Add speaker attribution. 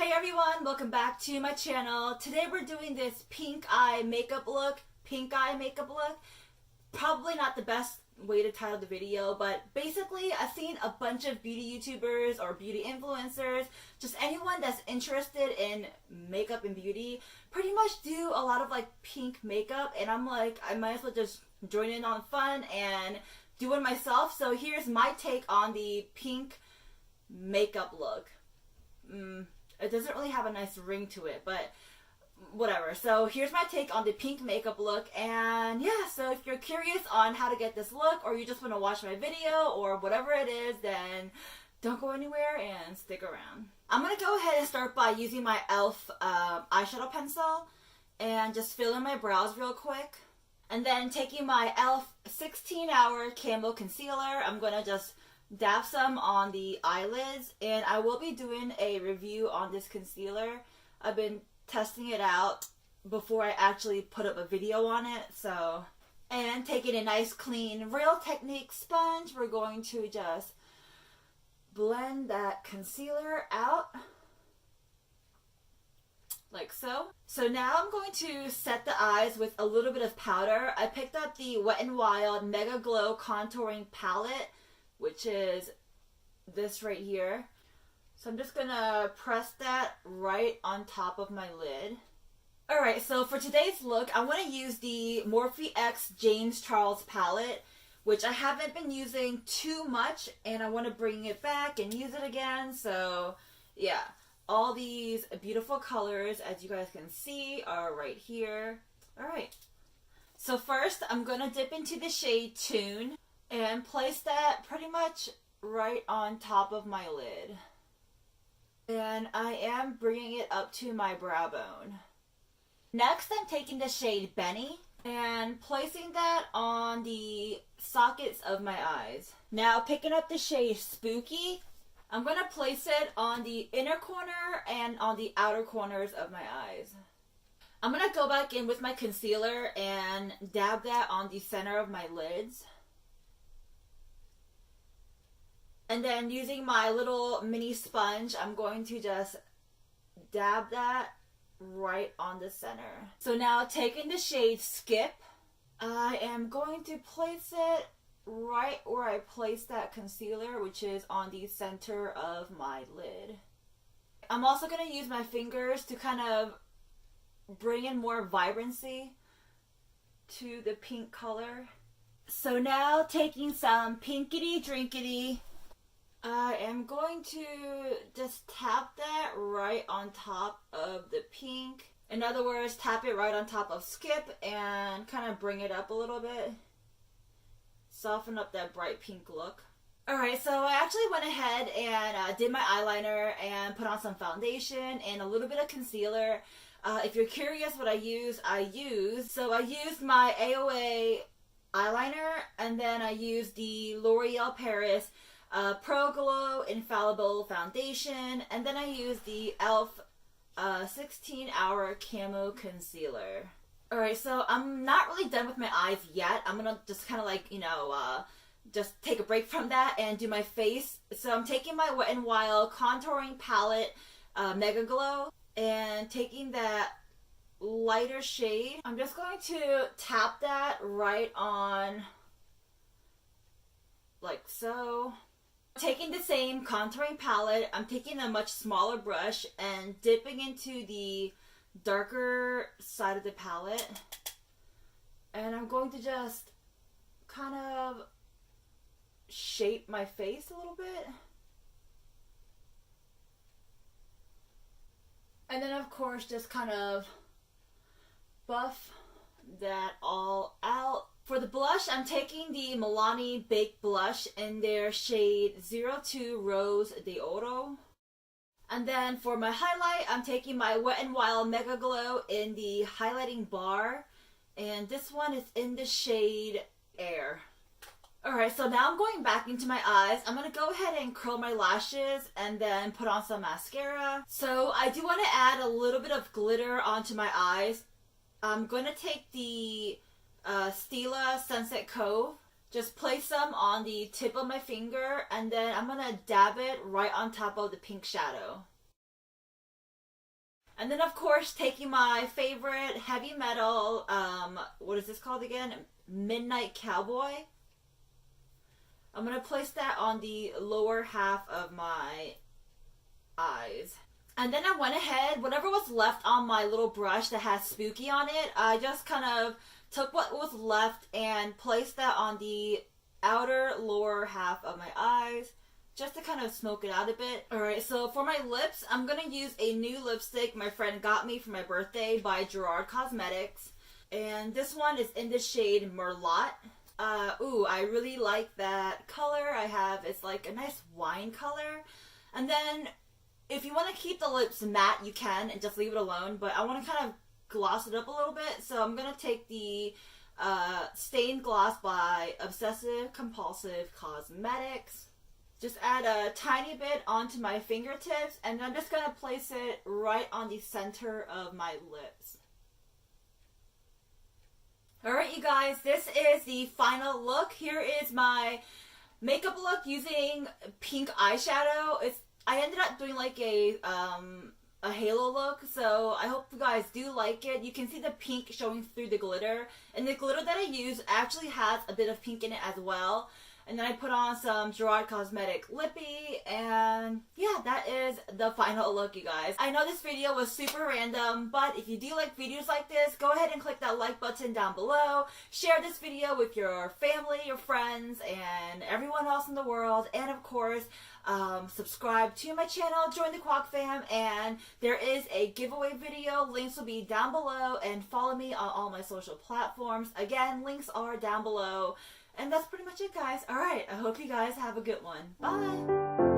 Speaker 1: Hey everyone, welcome back to my channel. Today we're doing this pink eye makeup look. Probably not the best way to title the video, but basically I've seen a bunch of beauty YouTubers or beauty influencers, just anyone that's interested in makeup and beauty, pretty much do a lot of like pink makeup, and I'm like, I might as well just join in on fun and do it myself. So here's my take on the pink makeup look. It doesn't really have a nice ring to it, but whatever. So here's my take on the pink makeup look, and yeah, so if you're curious on how to get this look, or you just want to watch my video, or whatever it is, then don't go anywhere and stick around. I'm going to go ahead and start by using my e.l.f. Eyeshadow pencil and just fill in my brows real quick. And then taking my e.l.f. 16-hour Camo Concealer, I'm going to just dab some on the eyelids, and I will be doing a review on this concealer. I've been testing it out before I actually put up a video on it. So, and taking a nice clean Real Technique sponge, we're going to just blend that concealer out like so. So now I'm going to set the eyes with a little bit of powder. I picked up the Wet n Wild Mega Glow Contouring Palette, which is this right here. So I'm just gonna press that right on top of my lid. Alright, so for today's look, I want to use the Morphe X James Charles palette, which I haven't been using too much, and I want to bring it back and use it again. So yeah, all these beautiful colors, as you guys can see, are right here. Alright, so first I'm gonna dip into the shade Tune and place that pretty much right on top of my lid. And I am bringing it up to my brow bone. Next, I'm taking the shade Benny and placing that on the sockets of my eyes. Now, picking up the shade Spooky, I'm going to place it on the inner corner and on the outer corners of my eyes. I'm going to go back in with my concealer and dab that on the center of my lids. And then using my little mini sponge, I'm going to just dab that right on the center. So now taking the shade Skip, I am going to place it right where I placed that concealer, which is on the center of my lid. I'm also going to use my fingers to kind of bring in more vibrancy to the pink color. So now taking some Pinkity Drinkity, I am going to just tap that right on top of the pink. In other words, tap it right on top of Skip and kind of bring it up a little bit. Soften up that bright pink look. Alright, so I actually went ahead and did my eyeliner and put on some foundation and a little bit of concealer. If you're curious what I used my AOA eyeliner, and then I used the L'Oreal Paris Pro Glow Infallible Foundation, and then I used the e.l.f. 16-hour Camo Concealer. Alright, so I'm not really done with my eyes yet. I'm gonna just kind of like, just take a break from that and do my face. So I'm taking my Wet n Wild Contouring Palette Mega Glow and taking that lighter shade. I'm just going to tap that right on like so. Taking the same contouring palette, I'm taking a much smaller brush and dipping into the darker side of the palette. And I'm going to just kind of shape my face a little bit. And then of course just kind of buff that all out. For the blush, I'm taking the Milani Baked Blush in their shade 02 Rose de Oro. And then for my highlight, I'm taking my Wet n Wild Mega Glow in the highlighting bar. And this one is in the shade Air. Alright, so now I'm going back into my eyes. I'm going to go ahead and curl my lashes and then put on some mascara. So I do want to add a little bit of glitter onto my eyes. I'm going to take the Stila Sunset Cove, just place some on the tip of my finger, and then I'm going to dab it right on top of the pink shadow. And then of course taking my favorite heavy metal, what is this called again? Midnight Cowboy. I'm going to place that on the lower half of my eyes. And then I went ahead, whatever was left on my little brush that has spooky on it, I just kind of took what was left and placed that on the outer lower half of my eyes, just to kind of smoke it out a bit. Alright, so for my lips, I'm going to use a new lipstick my friend got me for my birthday by Gerard Cosmetics. And this one is in the shade Merlot. Ooh, I really like that color I have. It's like a nice wine color. And then, if you want to keep the lips matte, you can and just leave it alone. But I want to kind of gloss it up a little bit. So I'm going to take the Stained Gloss by Obsessive Compulsive Cosmetics. Just add a tiny bit onto my fingertips. And I'm just going to place it right on the center of my lips. Alright, you guys, this is the final look. Here is my makeup look using pink eyeshadow. I ended up doing like a halo look, so I hope you guys do like it. You can see the pink showing through the glitter, and the glitter that I use actually has a bit of pink in it as well. And then I put on some Gerard Cosmetic lippy, and yeah, that is the final look, you guys. I know this video was super random, but if you do like videos like this, go ahead and click that like button down below. Share this video with your family, your friends, and everyone else in the world. And of course, subscribe to my channel, join the Kwak fam, and there is a giveaway video. Links will be down below, and follow me on all my social platforms. Again, links are down below. And that's pretty much it, guys. Alright, I hope you guys have a good one. Bye!